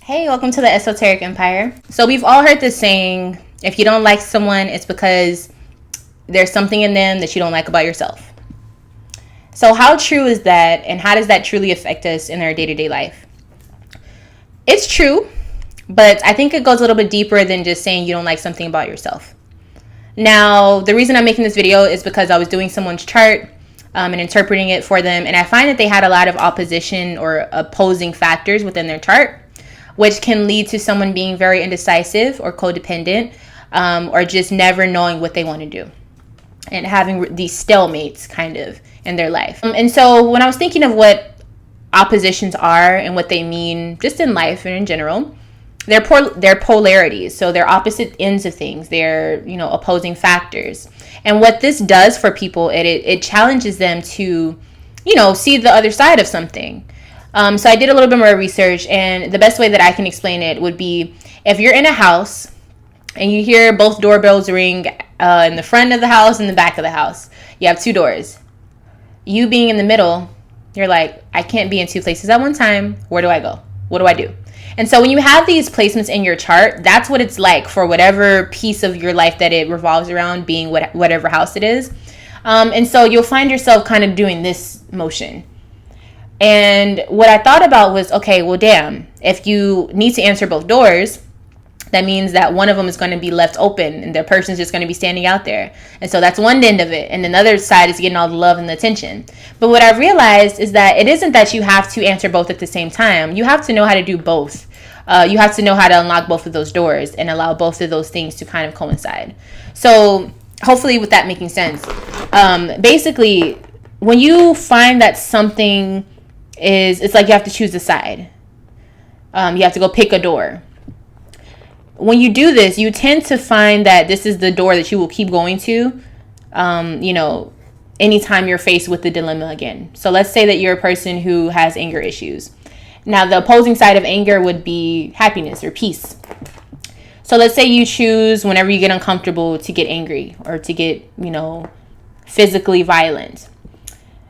Hey, welcome to the Esoteric Empire. So we've all heard this saying, if you don't like someone, it's because there's something in them that you don't like about yourself. So how true is that, and how does that truly affect us in our day-to-day life? It's true, but I think it goes a little bit deeper than just saying you don't like something about yourself. Now, the reason I'm making this video is because I was doing someone's chart and interpreting it for them, and I find that they had a lot of opposition or opposing factors within their chart, which can lead to someone being very indecisive or codependent, or just never knowing what they want to do and having these stalemates kind of in their life. And so when I was thinking of what oppositions are and what they mean just in life and in general, they're polarities. So they're opposite ends of things. They're, opposing factors. And what this does for people, it challenges them to, see the other side of something. So I did a little bit more research, and the best way that I can explain it would be if you're in a house and you hear both doorbells ring in the front of the house and the back of the house. You have two doors. You being in the middle, you're like, I can't be in two places at one time. Where do I go? What do I do? And so when you have these placements in your chart, that's what it's like for whatever piece of your life that it revolves around, being whatever house it is. And so you'll find yourself kind of doing this motion. And what I thought about was, okay, well, damn, if you need to answer both doors, that means that one of them is going to be left open and the person's just going to be standing out there. And so that's one end of it. And another side is getting all the love and the attention. But what I've realized is that it isn't that you have to answer both at the same time. You have to know how to do both. You have to know how to unlock both of those doors and allow both of those things to kind of coincide. So hopefully with that making sense, basically, when you find that something it's like you have to choose a side. You have to go pick a door. When you do this, you tend to find that this is the door that you will keep going to, anytime you're faced with the dilemma again. So let's say that you're a person who has anger issues. Now, the opposing side of anger would be happiness or peace. So let's say you choose, whenever you get uncomfortable, to get angry or to get, physically violent.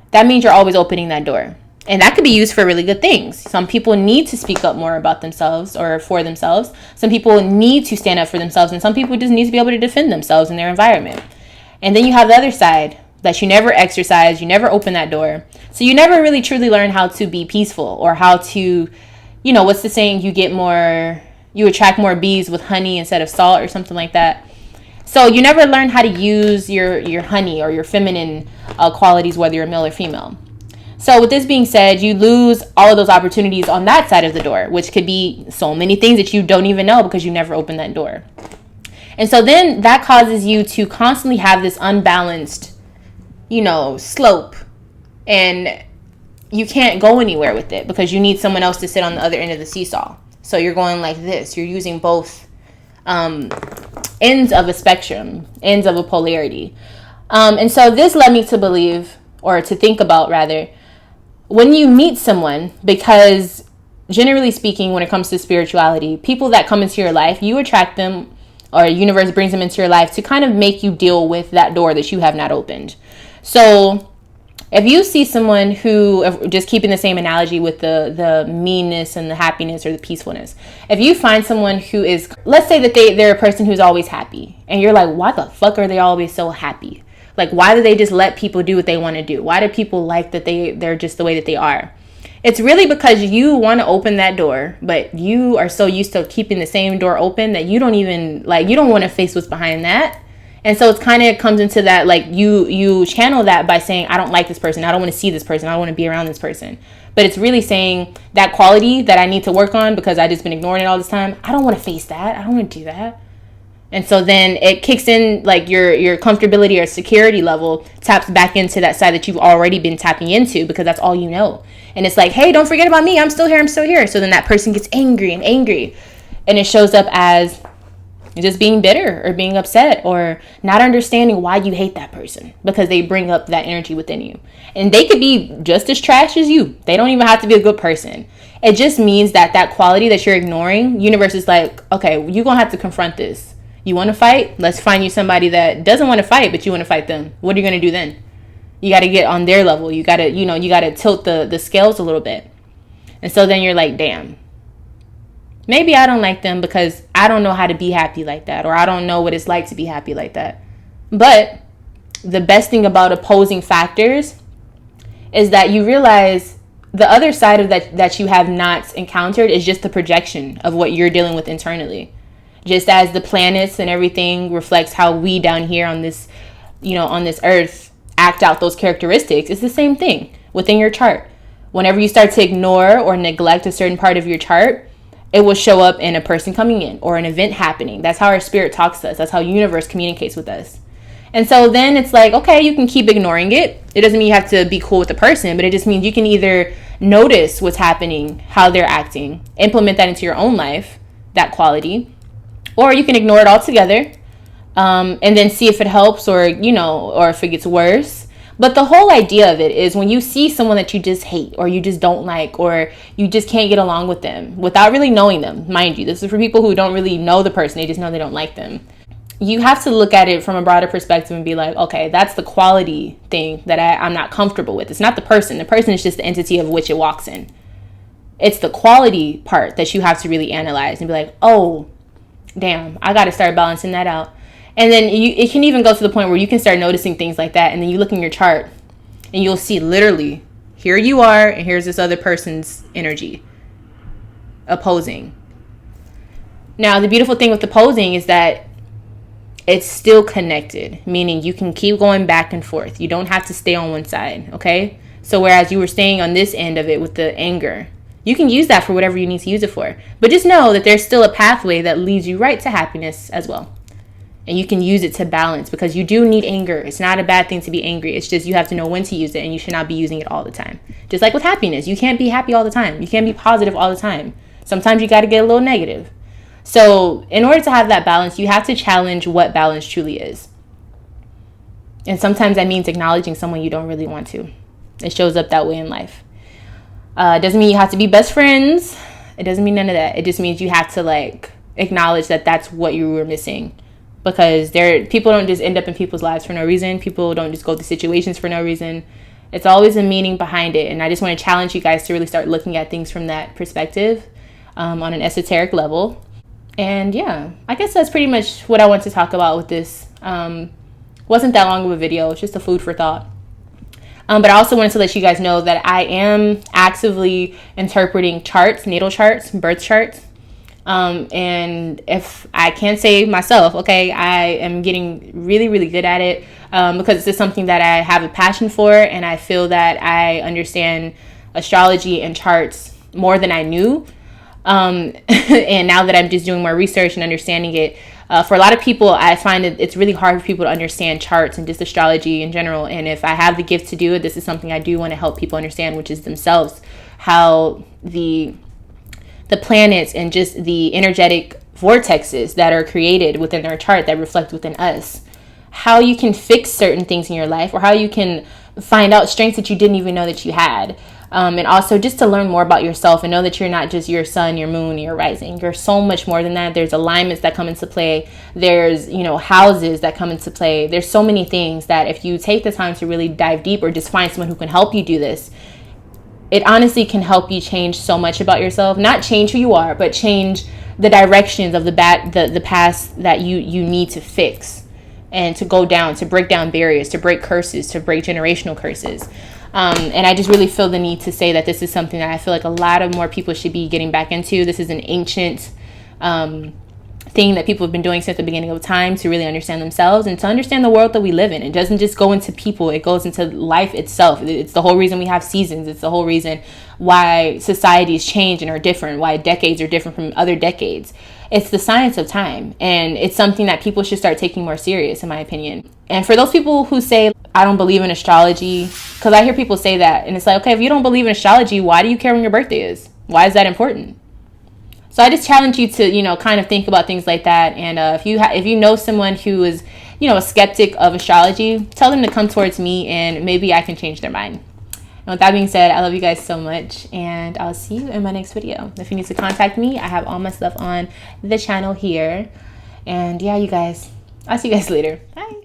That means you're always opening that door. And that could be used for really good things. Some people need to speak up more about themselves or for themselves. Some people need to stand up for themselves. And some people just need to be able to defend themselves in their environment. And then you have the other side that you never exercise. You never open that door. So you never really truly learn how to be peaceful or how to, what's the saying? You attract more bees with honey instead of salt or something like that. So you never learn how to use your honey or your feminine qualities, whether you're male or female. So with this being said, you lose all of those opportunities on that side of the door, which could be so many things that you don't even know because you never opened that door. And so then that causes you to constantly have this unbalanced, slope, and you can't go anywhere with it because you need someone else to sit on the other end of the seesaw. So you're going like this. You're using both ends of a spectrum, ends of a polarity. And so this led me to believe, or to think about rather, when you meet someone, because generally speaking, when it comes to spirituality, people that come into your life, you attract them, or the universe brings them into your life to kind of make you deal with that door that you have not opened. So if you see someone who, just keeping the same analogy with the meanness and the happiness or the peacefulness, if you find someone who is, let's say that they're a person who's always happy, and you're like, why the fuck are they always so happy? Like, why do they just let people do what they want to do? Why do people like that they're just the way that they are? It's really because you want to open that door, but you are so used to keeping the same door open that you don't even, you don't want to face what's behind that. And so it's kind of comes into that, you channel that by saying, I don't like this person. I don't want to see this person. I don't want to be around this person. But it's really saying that quality that I need to work on because I just been ignoring it all this time. I don't want to face that. I don't want to do that. And so then it kicks in, your comfortability or security level taps back into that side that you've already been tapping into because that's all you know. And it's like, hey, don't forget about me. I'm still here. I'm still here. So then that person gets angry. And it shows up as just being bitter or being upset or not understanding why you hate that person because they bring up that energy within you. And they could be just as trash as you. They don't even have to be a good person. It just means that quality that you're ignoring, universe is like, okay, you're going to have to confront this. You want to fight? Let's find you somebody that doesn't want to fight, but you want to fight them. What are you going to do then? You got to get on their level. You got to, tilt the scales a little bit. And so then you're like, damn, Maybe I don't like them because I don't know how to be happy like that, or I don't know what it's like to be happy like that. But the best thing about opposing factors is that you realize the other side of that you have not encountered is just the projection of what you're dealing with internally. Just as the planets and everything reflects how we down here on this, on this earth act out those characteristics, it's the same thing within your chart. Whenever you start to ignore or neglect a certain part of your chart, it will show up in a person coming in or an event happening. That's how our spirit talks to us. That's how universe communicates with us. And so then it's like, okay, you can keep ignoring it. It doesn't mean you have to be cool with the person, but it just means you can either notice what's happening, how they're acting, implement that into your own life, that quality, or you can ignore it altogether, and then see if it helps or if it gets worse. But the whole idea of it is when you see someone that you just hate or you just don't like or you just can't get along with them without really knowing them, mind you, this is for people who don't really know the person, they just know they don't like them. You have to look at it from a broader perspective and be like, okay, that's the quality thing that I'm not comfortable with. It's not the person. The person is just the entity of which it walks in. It's the quality part that you have to really analyze and be like, oh, damn, I got to start balancing that out. And then it can even go to the point where you can start noticing things like that. And then you look in your chart and you'll see literally, here you are and here's this other person's energy opposing. Now, the beautiful thing with opposing is that it's still connected, meaning you can keep going back and forth. You don't have to stay on one side, okay? So whereas you were staying on this end of it with the anger, you can use that for whatever you need to use it for. But just know that there's still a pathway that leads you right to happiness as well. And you can use it to balance because you do need anger. It's not a bad thing to be angry. It's just you have to know when to use it and you should not be using it all the time. Just like with happiness, you can't be happy all the time. You can't be positive all the time. Sometimes you got to get a little negative. So in order to have that balance, you have to challenge what balance truly is. And sometimes that means acknowledging someone you don't really want to. It shows up that way in life. It doesn't mean you have to be best friends. It doesn't mean none of that. It just means you have to acknowledge that that's what you were missing. Because people don't just end up in people's lives for no reason. People don't just go through situations for no reason. It's always a meaning behind it. And I just want to challenge you guys to really start looking at things from that perspective on an esoteric level. And yeah, I guess that's pretty much what I want to talk about with this. Wasn't that long of a video. It's just a food for thought. But I also wanted to let you guys know that I am actively interpreting charts, natal charts, birth charts. And if I can't say myself, okay, I am getting really, really good at it because it's something that I have a passion for, and I feel that I understand astrology and charts more than I knew. And now that I'm just doing more research and understanding it, for a lot of people, I find that it's really hard for people to understand charts and just astrology in general. And if I have the gift to do it, this is something I do want to help people understand, which is themselves, how the planets and just the energetic vortexes that are created within our chart that reflect within us, how you can fix certain things in your life or how you can find out strengths that you didn't even know that you had. And also just to learn more about yourself and know that you're not just your sun, your moon, your rising. You're so much more than that. There's alignments that come into play. There's, houses that come into play. There's so many things that if you take the time to really dive deep or just find someone who can help you do this, it honestly can help you change so much about yourself. Not change who you are, but change the directions of the past that you need to fix and to go down, to break down barriers, to break curses, to break generational curses. And I just really feel the need to say that this is something that I feel like a lot of more people should be getting back into. This is an ancient thing that people have been doing since the beginning of time to really understand themselves and to understand the world that we live in. It doesn't just go into people, it goes into life itself. It's the whole reason we have seasons. It's the whole reason why societies change and are different, why decades are different from other decades. It's the science of time, and it's something that people should start taking more serious, in my opinion. And for those people who say, I don't believe in astrology, because I hear people say that, and it's like, okay, if you don't believe in astrology, why do you care when your birthday is? Why is that important? So I just challenge you to, kind of think about things like that. And if you know someone who is, a skeptic of astrology, tell them to come towards me and maybe I can change their mind. And with that being said, I love you guys so much, and I'll see you in my next video. If you need to contact me, I have all my stuff on the channel here. And yeah, you guys, I'll see you guys later. Bye.